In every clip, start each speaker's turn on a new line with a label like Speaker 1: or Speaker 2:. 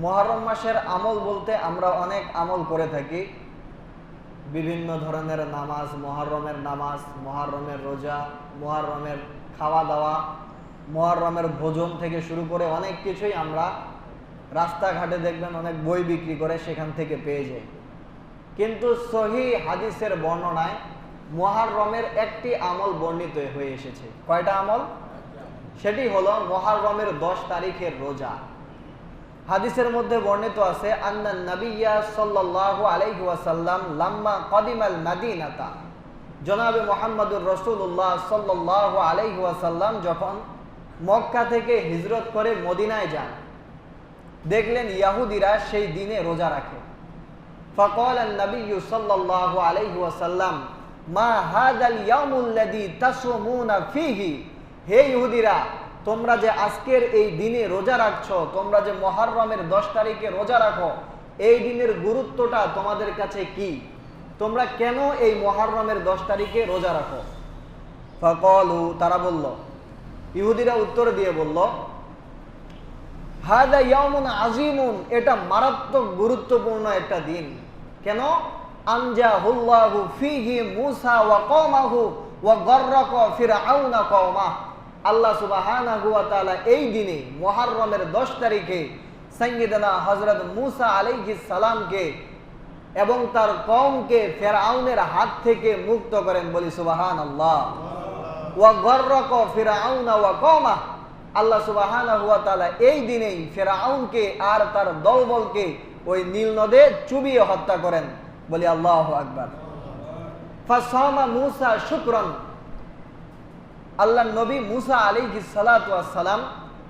Speaker 1: মুহররম মাসের আমল বলতে আমরা অনেক আমল করে থাকি। বিভিন্ন ধরনের নামাজ, মুহররমের রোজা, মুহররমের খাওয়া দাওয়া, মুহররমের ভোজন থেকে শুরু করে অনেক কিছুই আমরা রাস্তাঘাটে দেখবেন অনেক বই বিক্রি করে সেখান থেকে পেয়ে যাই। কিন্তু সহিহ হাদিসের বর্ণনায় মুহররমের একটি আমল বর্ণিত হয়ে এসেছে। কয়টা আমল? সেটি হলো মুহররমের 10 তারিখের রোজা। হাদিসের মধ্যে বর্ণিত আছে আন্নান নাবিয়্যা সাল্লাল্লাহু আলাইহি ওয়াসাল্লাম লাম্মা কদিমাল মাদিনাতা, জনাবে মুহাম্মদুর রাসূলুল্লাহ সাল্লাল্লাহু আলাইহি ওয়াসাল্লাম যখন মক্কা থেকে হিজরত করে মদিনায় যান, দেখলেন ইহুদিরা সেই দিনে রোজা রাখে। ফাকালা আন-নাবিয়্যু সাল্লাল্লাহু আলাইহি ওয়াসাল্লাম মা হাযাল ইয়াউমুল্লাযী তাসুমুনা ফীহি, হে ইহুদিরা, তোমরা যে আজকের এই দিনে রোজা রাখছো, তোমরা যে মুহররমের 10 তারিখে রোজা রাখো, এই দিনের গুরুত্বটা তোমাদের কাছে কি? তোমরা কেন এই মুহররমের 10 তারিখে রোজা রাখো? ফাকালু, তারা বলল, ইহুদিরা উত্তর দিয়ে বলল, হাদা ইয়াউমুন আযীমুন, এটা মারাত্মক গুরুত্বপূর্ণ একটা দিন। কেন? আনজাহুল্লাহু ফীহি মূসা ওয়া কওমাহু ওয়া গররাকা ফিরআউনা কওমাহ, আল্লাহ সুবহানাহু ওয়া তাআলা এই দিনে মুহররমের 10 তারিখে সাইয়্যিদানা হযরত মূসা আলাইহিস সালামকে এবং তার কওমকে ফিরআউনের হাত থেকে মুক্ত করেন। বলি সুবহানাল্লাহ। ওয়া গররাকা ফিরআউনা ওয়া কওমাহ, আল্লাহ সুবহানাহু ওয়া তাআলা এই দিনেই ফিরআউনকে আর তার দলবলকে ওই নীল নদে চুবিয়ে হত্যা করেন। বলি আল্লাহু আকবার। ফাসামা মূসা শুকরান, আল্লাহর নবী মূসা আলাইহিস সালাতু ওয়াস সালাম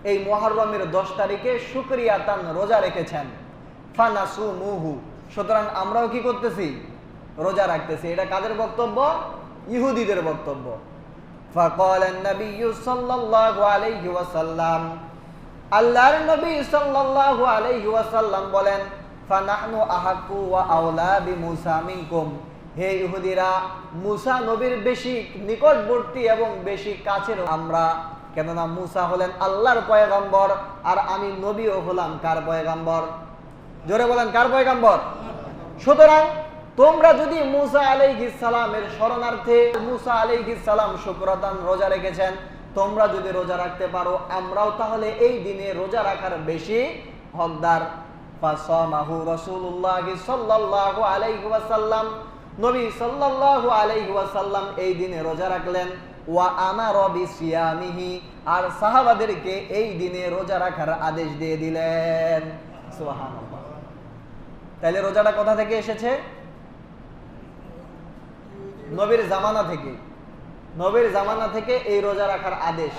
Speaker 1: এই মুহররমের 10 তারিখে শুকরিয়াতান রোজা রেখেছেন। ফানাসুমুহু, সুতরাং আমরাও কি করতেছি? রোজা রাখতেছি। এটা কাদের বক্তব্য? ইহুদিদের বক্তব্য। ফাকালান নাবিয়্যু সাল্লাল্লাহু আলাইহি ওয়াসাল্লাম, আল্লাহর নবী সাল্লাল্লাহু আলাইহি ওয়াসাল্লাম বলেন, ফানাহনু আহাক্কু ওয়া আওলা বিমূসা মিনকুম, হে ইহুদিরা, মূসা নবীর বেশি নিকটবর্তী এবং বেশি কাছের আমরা, কেননা মূসা হলেন আল্লাহর পয়গম্বর আর আমি নবীও হলাম কার পয়গম্বর? জোরে বলেন, কার পয়গম্বর? সুতরাং তোমরা যদি মূসা আলাইহিস সালামের শরণার্থে, মূসা আলাইহিস সালাম শুকরাতান রোজা রেখেছেন, তোমরা যদি রোজা রাখতে পারো, আমরাও তাহলে এই দিনে রোজা রাখার বেশি হকদার। ফাসামাহু রাসূলুল্লাহ সাল্লাল্লাহু আলাইহি ওয়াসাল্লাম, নবী সাল্লাল্লাহু আলাইহি ওয়াসাল্লাম এই দিনে রোজা রাখলেন। ওয়া আমারা বিসিয়ামিহি, আর সাহাবাদেরকে এই দিনে রোজা রাখার আদেশ দিয়ে দিলেন। সুবহানাল্লাহ। তাহলে রোজাটা কোথা থেকে এসেছে? নবীর জামানা থেকে। নবীর জামানা থেকে এই রোজা রাখার আদেশ।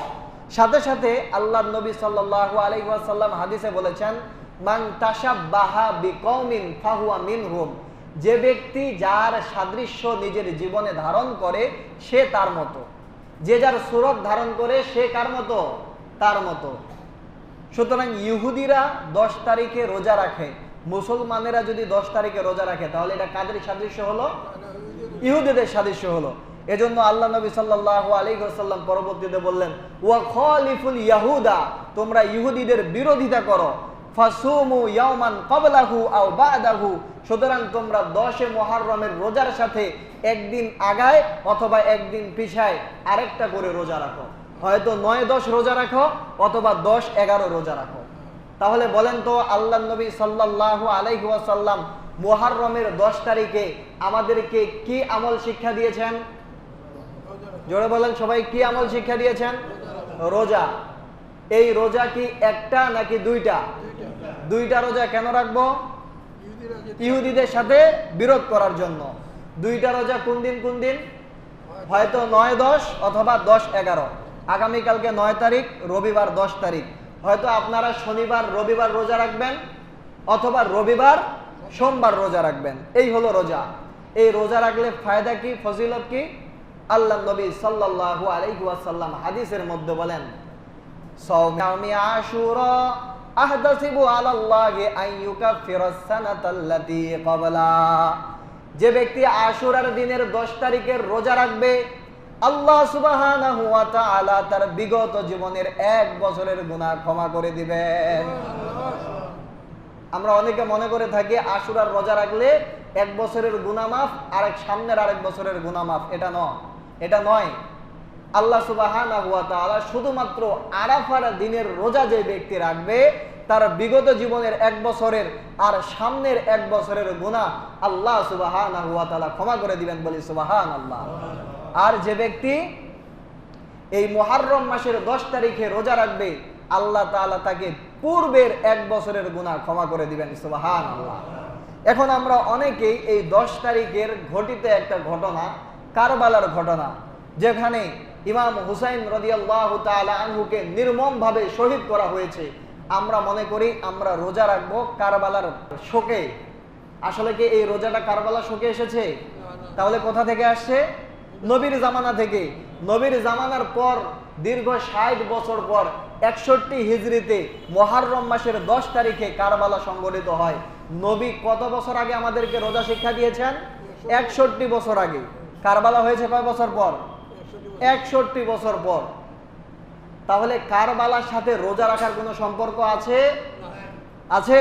Speaker 1: সাথে সাথে আল্লাহর নবী সাল্লাল্লাহু আলাইহি ওয়াসাল্লাম হাদিসে বলেছেন, মান তাশাব্বাহা বিকওমিন ফাহুয়া মিনহুম, যে ব্যক্তি যার সাদৃশ্য নিজের জীবনে ধারণ করে সে তার মতো। যে যার সুরত ধারণ করে সে কার মতো? তার মতো। সুতরাং ইহুদিরা 10 তারিখে রোজা রাখে, মুসলমানেরা যদি 10 তারিখে রোজা রাখে, তাহলে এটা কাদের সাদৃশ্য হলো? ইহুদিদের সাদৃশ্য হলো। এজন্য আল্লাহ নবী সাল্লাল্লাহু আলাইহি ওয়াসাল্লাম পরবর্তীতে বললেন, ওয়া খালিফুল ইয়াহুদা, তোমরা ইহুদিদের বিরোধিতা করো। ফাসুমু ইয়াওমান ক্বাবলাহু আও বা'দাহু, সুতরাং তোমরা 10 মুহররমের রোজার সাথে একদিন আগায় অথবা একদিন পিছায় আরেকটা করে রোজা রাখো। হয়তো 9-10 রোজা রাখো অথবা 10-11 রোজা রাখো। তাহলে বলেন তো, আল্লাহর নবী সাল্লাল্লাহু আলাইহি ওয়াসাল্লাম মুহররমের 10 তারিখে আমাদেরকে কি আমল শিক্ষা দিয়েছেন? জোরে বলেন সবাই, কি আমল শিক্ষা দিয়েছেন? রোজা। এই রোজা কি একটা নাকি দুইটা? দুইটা রোজা। কেন রাখবো? ইহুদিদের সাথে বিরোধ করার জন্য। দুইটা রোজা কোন দিন কোন দিন? হয়তো 9-10 অথবা 10-11। আগামীকালকে 9 তারিখ, রবিবার 10 তারিখ। হয়তো আপনারা শনিবার রবিবার রোজা রাখবেন অথবা রবিবার সোমবার রোজা রাখবেন। এই হলো রোজা। এই রোজা রাখলে ফায়দা কি, ফজিলত কি? আল্লাহর নবী সাল্লাল্লাহু আলাইহি ওয়াসাল্লাম হাদিসের মধ্যে বলেন, সাওমি আশুরা আহদাসিবু আলাল্লাহি আইয়ুকাফিরাস সানাতাল্লাতী ক্বাবলা, যে ব্যক্তি আশুরার দিনের 10 তারিখের রোজা রাখবে, আল্লাহ সুবহানাহু ওয়া তাআলা তার বিগত জীবনের 1 বছরের গুনাহ ক্ষমা করে দিবেন। আমরা অনেকে মনে করে থাকি আশুরার রোজা রাখলে 1 বছরের গুনাহ মাফ, আর সামনের আরেক বছরের গুনাহ মাফ। এটা নয়। আল্লাহ সুবহানাহু ওয়া তাআলা শুধুমাত্র আরাফার দিনের রোজা যে ব্যক্তি রাখবে তার বিগত জীবনের 1 বছরের আর সামনের 1 বছরের গুনাহ আল্লাহ সুবহানাহু ওয়া তাআলা ক্ষমা করে দিবেন, বলি সুবহানাল্লাহ। আর যে ব্যক্তি এই মুহররম মাসের 10 তারিখে রোজা রাখবে আল্লাহ তাআলা তাকে পূর্বের 1 বছরের গুনাহ ক্ষমা করে দিবেন, সুবহানাল্লাহ। এখন আমরা অনেকেই এই 10 তারিখের ঘটিত একটা ঘটনা, কারবালার ঘটনা, যেখানে ইমাম হুসাইন রাদিয়াল্লাহু তাআলা আনহুকে নির্মমভাবে শহীদ করা হয়েছে, আমরা মনে করি আমরা রোজা রাখবো কারবালার শোকে। আসলে কি এই রোজাটা কারবালার শোকে এসেছে? তাহলে কোথা থেকে আসছে? নবীর জামানা থেকে। নবীর জামানার পর দীর্ঘ 60 বছর পর 61 হিজরিতে মুহররম মাসের 10 তারিখে কারবালা সংঘটিত হয়। নবী কত বছর আগে আমাদেরকে রোজা শিক্ষা দিয়েছেন? 61 বছর আগে। কারবালা হয়েছে কয় বছর পর? 61 বছর পর। তাহলে কারবালার সাথে রোজা রাখার কোনো সম্পর্ক আছে?